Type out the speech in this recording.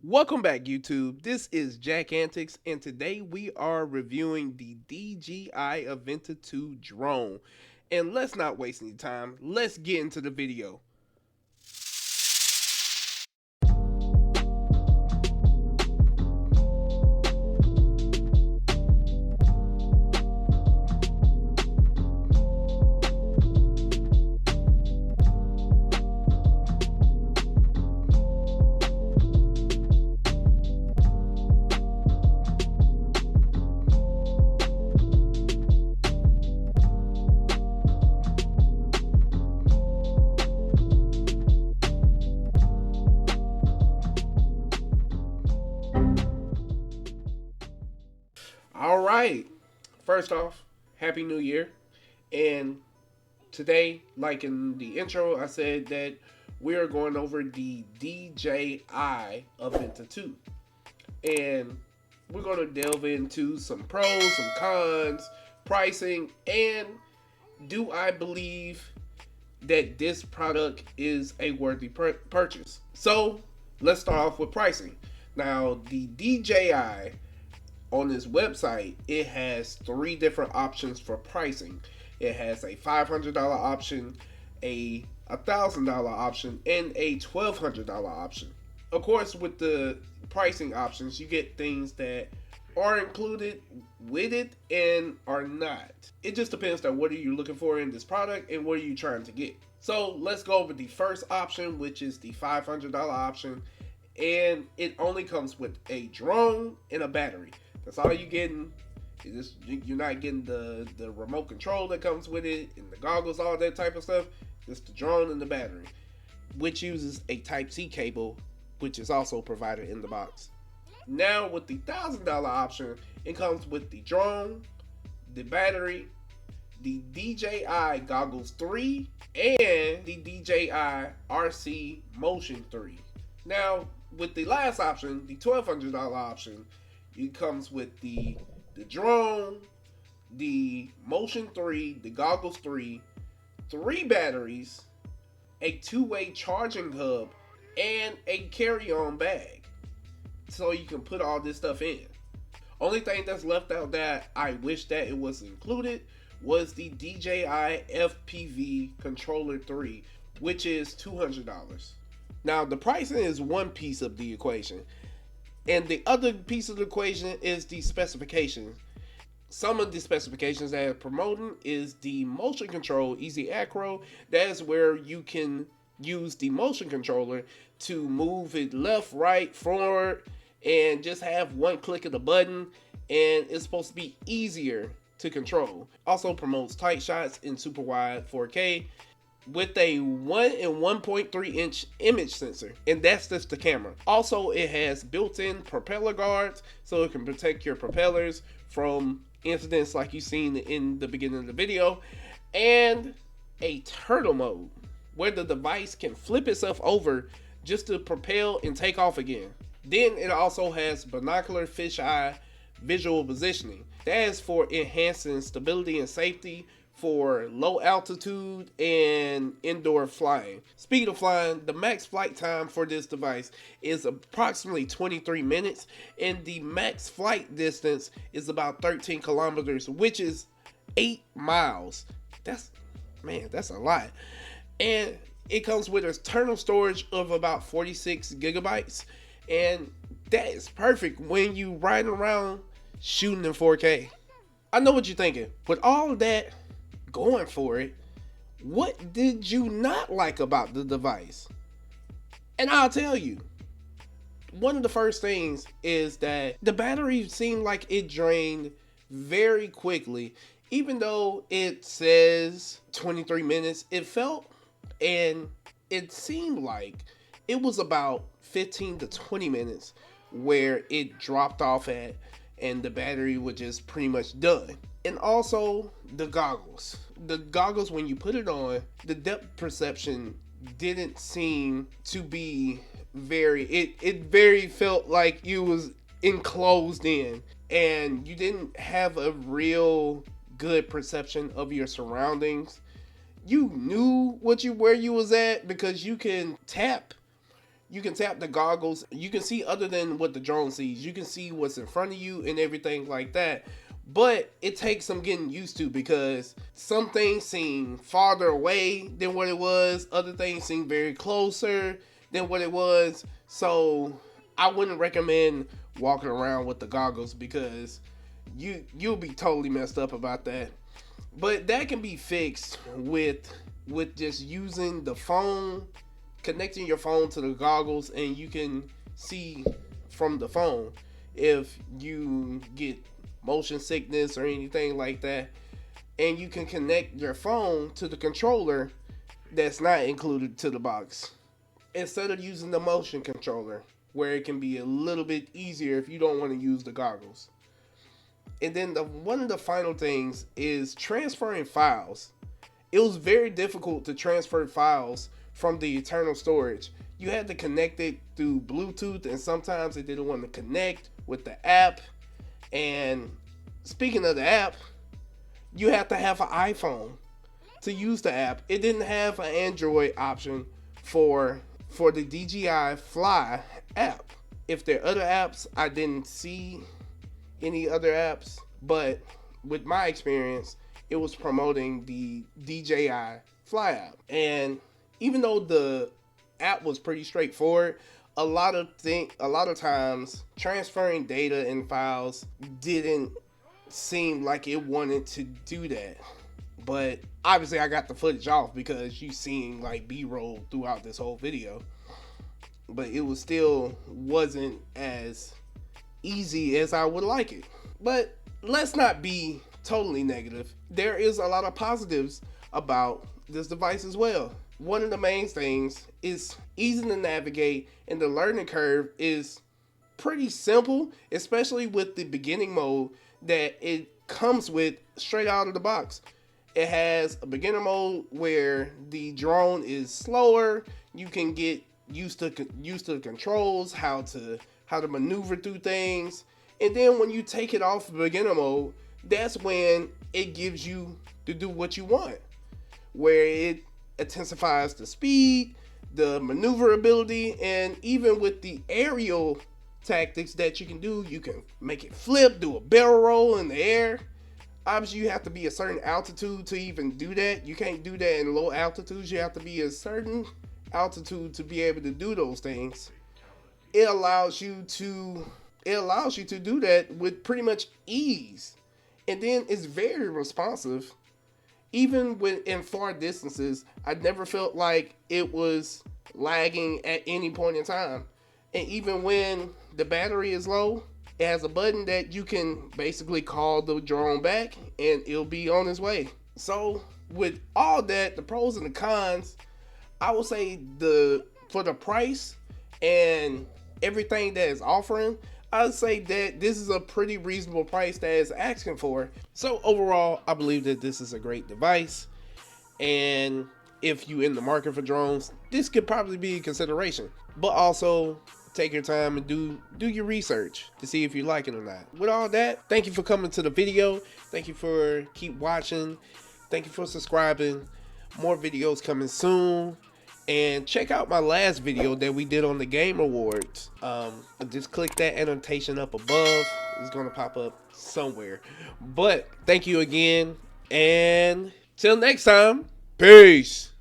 Welcome back, YouTube. This is JAC Antics, and today we are reviewing the DJI Avata 2 drone. And let's not waste any time. Let's get into the video. All right. First off, Happy New Year. And today, like in the intro, I said that we are going over the DJI Avata 2. And we're going to delve into some pros, some cons, pricing, and do I believe that this product is a worthy purchase. So let's start off with pricing. Now, the DJI on this website, it has three different options for pricing. It has a $500 option, a $1,000 option, and a $1,200 option. Of course, with the pricing options, you get things that are included with it and are not. It just depends on what are you looking for in this product and what are you trying to get. So let's go over the first option, which is the $500 option, and it only comes with a drone and a battery. That's all you're getting. You're not getting the remote control that comes with it and the goggles, all that type of stuff. Just the drone and the battery, which uses a Type-C cable, which is also provided in the box. Now with the $1,000 option, it comes with the drone, the battery, the DJI Goggles 3, and the DJI RC Motion 3. Now with the last option, the $1,200 option, it comes with the drone, the Motion 3, the Goggles 3, 3 batteries, a two-way charging hub, and a carry-on bag. So you can put all this stuff in. Only thing that's left out that I wish that it was included was the DJI FPV Controller 3, which is $200. Now the pricing is one piece of the equation. And the other piece of the equation is the specifications. Some of the specifications that are promoting is the motion control Easy Acro. That is where you can use the motion controller to move it left, right, forward, and just have one click of the button. And it's supposed to be easier to control. Also promotes tight shots in super wide 4K with a 1 and 1.3 inch image sensor, and that's just the camera. Also, it has built-in propeller guards, so it can protect your propellers from incidents like you've seen in the beginning of the video, and a turtle mode, where the device can flip itself over just to propel and take off again. Then it also has binocular fisheye visual positioning. That is for enhancing stability and safety for low altitude and indoor flying. Speed of flying, the max flight time for this device is approximately 23 minutes, and the max flight distance is about 13 kilometers, which is 8 miles. That's a lot. And it comes with internal storage of about 46 gigabytes, and that is perfect when you ride around shooting in 4K. I know what you're thinking. With all of that going for it, what did you not like about the device? And I'll tell you. One of the first things is that the battery seemed like it drained very quickly. Even though it says 23 minutes, it felt and it seemed like it was about 15 to 20 minutes where it dropped off at and the battery was just pretty much done. And also the goggles. The goggles, when you put it on, the depth perception didn't seem to be it very felt like you was enclosed in, and you didn't have a real good perception of your surroundings. You knew where you was at because you can tap you can tap the goggles. You can see other than what the drone sees. You can see what's in front of you and everything like that. But it takes some getting used to, because some things seem farther away than what it was. Other things seem very closer than what it was. So I wouldn't recommend walking around with the goggles, because you'll be totally messed up about that. But that can be fixed with just using the phone, connecting your phone to the goggles, and you can see from the phone if you get motion sickness or anything like that. And you can connect your phone to the controller that's not included to the box, instead of using the motion controller, where it can be a little bit easier if you don't want to use the goggles. And then one of the final things is transferring files. It was very difficult to transfer files from the internal storage. You had to connect it through Bluetooth, and sometimes it didn't want to connect with the app. And speaking of the app, you have to have an iPhone to use the app. It didn't have an Android option for the DJI Fly app. If there are other apps, I didn't see any other apps, but with my experience, it was promoting the DJI Fly app. And even though the app was pretty straightforward, a lot of times transferring data and files didn't seem like it wanted to do that. But obviously I got the footage off, because you seen like B-roll throughout this whole video. But it was still wasn't as easy as I would like it. But let's not be totally negative. There is a lot of positives about this device as well. One of the main things is easy to navigate, and the learning curve is pretty simple, especially with the beginning mode that it comes with straight out of the box. It has a beginner mode where the drone is slower. You can get used to the controls, how to maneuver through things. And then when you take it off beginner mode, that's when it gives you to do what you want, where it intensifies the speed, the maneuverability, and even with the aerial tactics that you can do, you can make it flip, do a barrel roll in the air. Obviously, you have to be a certain altitude to even do that. You can't do that in low altitudes. You have to be a certain altitude to be able to do those things. It allows you to do that with pretty much ease. And then it's very responsive. Even when in far distances, I never felt like it was lagging at any point in time. And even when the battery is low, it has a button that you can basically call the drone back and it'll be on its way. So with all that, the pros and the cons, I would say for the price and everything that it's offering, I'd say that this is a pretty reasonable price that it's asking for. So overall, I believe that this is a great device. And if you're in the market for drones, this could probably be a consideration. But also, take your time and do your research to see if you like it or not. With all that, thank you for coming to the video. Thank you for keep watching. Thank you for subscribing. More videos coming soon. And check out my last video that we did on the Game Awards. Just click that annotation up above. It's going to pop up somewhere. But thank you again. And till next time, peace.